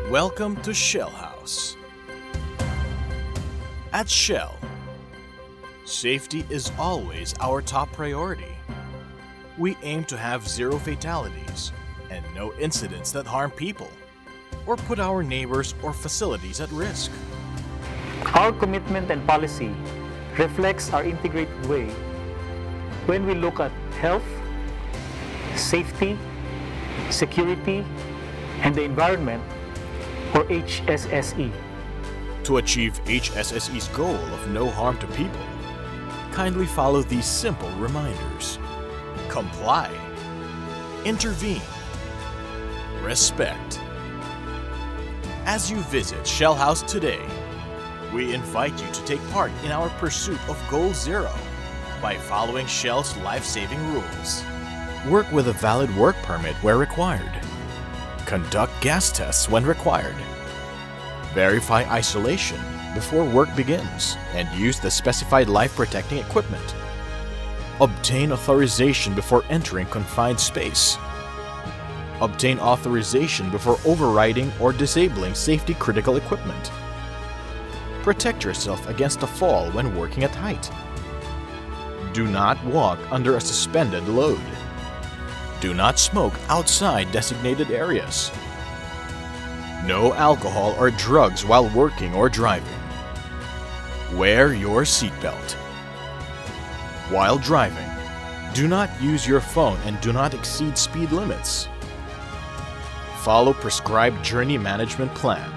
Welcome to Shellhouse. At Shell, safety is always our top priority. We aim to have zero fatalities and no incidents that harm people or put our neighbors or facilities at risk. Our commitment and policy reflects our integrated way when we look at health, safety, security, and the environment, or HSSE. To achieve HSSE's goal of no harm to people, kindly follow these simple reminders. Comply, intervene, respect. As you visit Shellhouse today, we invite you to take part in our pursuit of Goal Zero by following Shell's life-saving rules. Work with a valid work permit where required. Conduct gas tests when required. Verify isolation before work begins and use the specified life-protecting equipment. Obtain authorization before entering confined space. Obtain authorization before overriding or disabling safety-critical equipment. Protect yourself against a fall when working at height. Do not walk under a suspended load. Do not smoke outside designated areas. No alcohol or drugs while working or driving. Wear your seatbelt. While driving, do not use your phone and do not exceed speed limits. Follow prescribed journey management plan.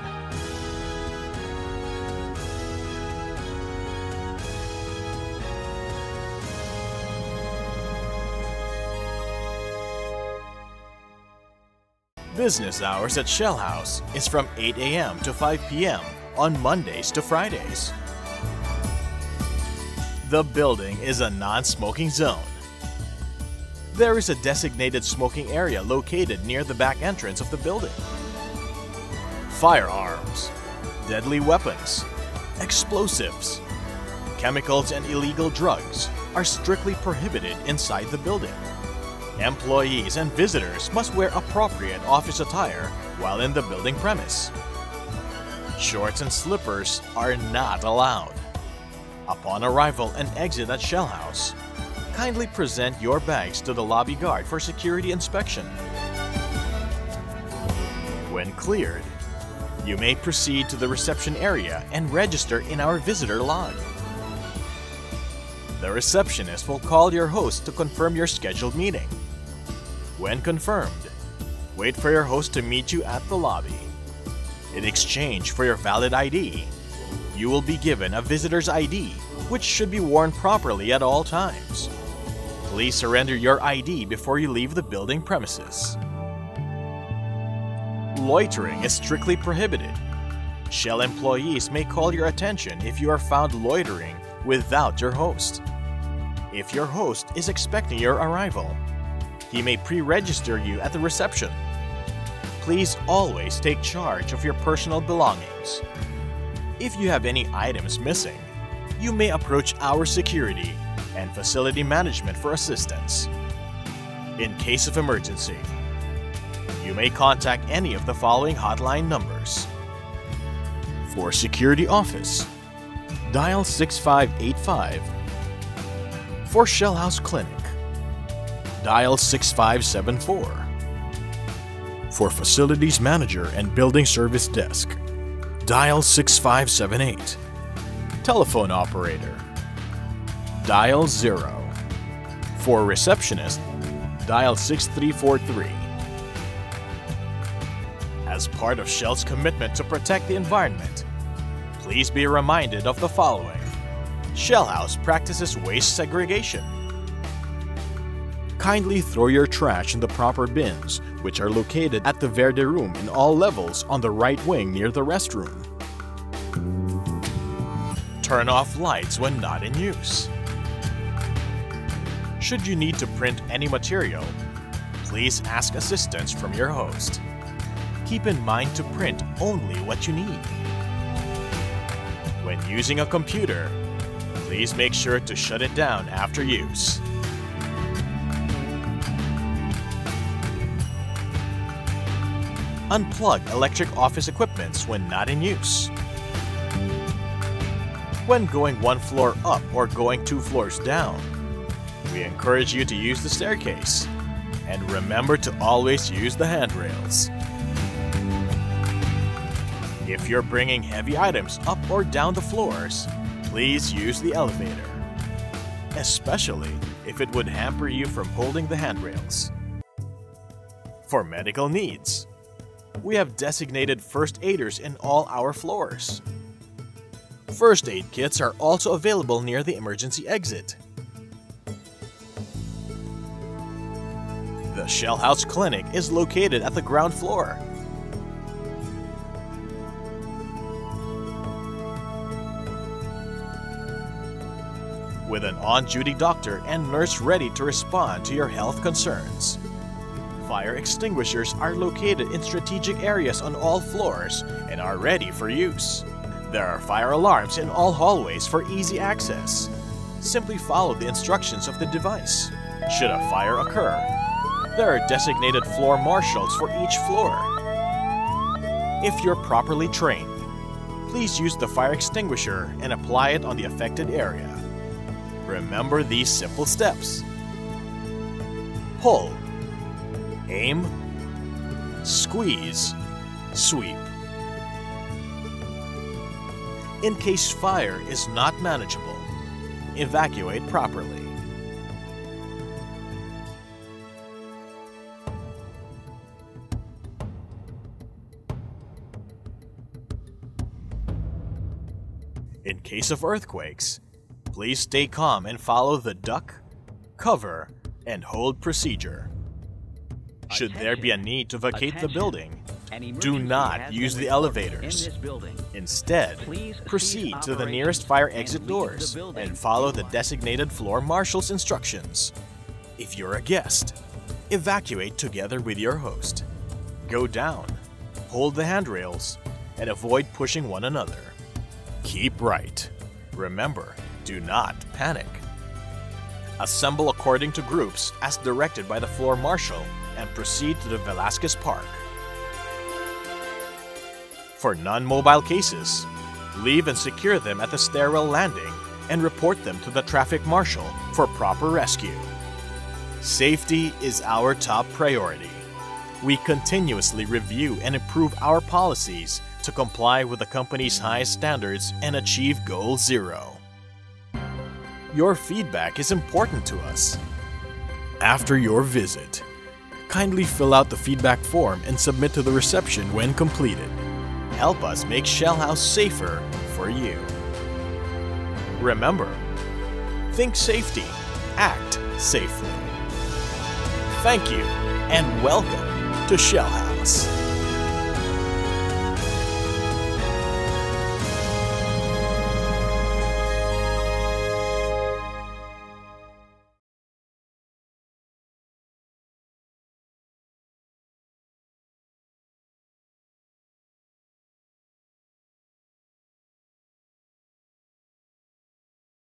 Business hours at Shellhouse is from 8 a.m. to 5 p.m. on Mondays to Fridays. The building is a non-smoking zone. There is a designated smoking area located near the back entrance of the building. Firearms, deadly weapons, explosives, chemicals and illegal drugs are strictly prohibited inside the building. Employees and visitors must wear appropriate office attire while in the building premise. Shorts and slippers are not allowed. Upon arrival and exit at Shellhouse, kindly present your bags to the lobby guard for security inspection. When cleared, you may proceed to the reception area and register in our visitor log. The receptionist will call your host to confirm your scheduled meeting. When confirmed, wait for your host to meet you at the lobby. In exchange for your valid ID, you will be given a visitor's ID, which should be worn properly at all times. Please surrender your ID before you leave the building premises. Loitering is strictly prohibited. Shell employees may call your attention if you are found loitering without your host. If your host is expecting your arrival, he may pre-register you at the reception. Please always take charge of your personal belongings. If you have any items missing, you may approach our security and facility management for assistance. In case of emergency, you may contact any of the following hotline numbers. For security office, dial 6585. For Shellhouse Clinic, dial 6574. For Facilities Manager and Building Service Desk, dial 6578. Telephone Operator, dial 0. For Receptionist, dial 6343. As part of Shell's commitment to protect the environment, please be reminded of the following. Shellhouse practices waste segregation. Kindly throw your trash in the proper bins, which are located at the Verde Room in all levels on the right wing near the restroom. Turn off lights when not in use. Should you need to print any material, please ask assistance from your host. Keep in mind to print only what you need. When using a computer, please make sure to shut it down after use. Unplug electric office equipments when not in use. When going 1 floor up or going 2 floors down, we encourage you to use the staircase. And remember to always use the handrails. If you're bringing heavy items up or down the floors, please use the elevator, especially if it would hamper you from holding the handrails. For medical needs, we have designated first aiders in all our floors. First aid kits are also available near the emergency exit. The Shellhouse Clinic is located at the ground floor. With an on-duty doctor and nurse ready to respond to your health concerns. Fire extinguishers are located in strategic areas on all floors and are ready for use. There are fire alarms in all hallways for easy access. Simply follow the instructions of the device. Should a fire occur, there are designated floor marshals for each floor. If you're properly trained, please use the fire extinguisher and apply it on the affected area. Remember these simple steps. Pull, aim, squeeze, sweep. In case fire is not manageable, evacuate properly. In case of earthquakes, please stay calm and follow the duck, cover, and hold procedure. Should there be a need to vacate the building, do not use the elevators. Instead, proceed to the nearest fire exit doors and follow the designated floor marshal's instructions. If you're a guest, evacuate together with your host. Go down, hold the handrails, and avoid pushing one another. Keep right. Remember, do not panic. Assemble according to groups as directed by the floor marshal and proceed to the Velasquez Park. For non-mobile cases, leave and secure them at the stairwell landing and report them to the traffic marshal for proper rescue. Safety is our top priority. We continuously review and improve our policies to comply with the company's highest standards and achieve Goal Zero. Your feedback is important to us. After your visit, kindly fill out the feedback form and submit to the reception when completed. Help us make Shellhouse safer for you. Remember, think safety, act safely. Thank you and welcome to Shellhouse.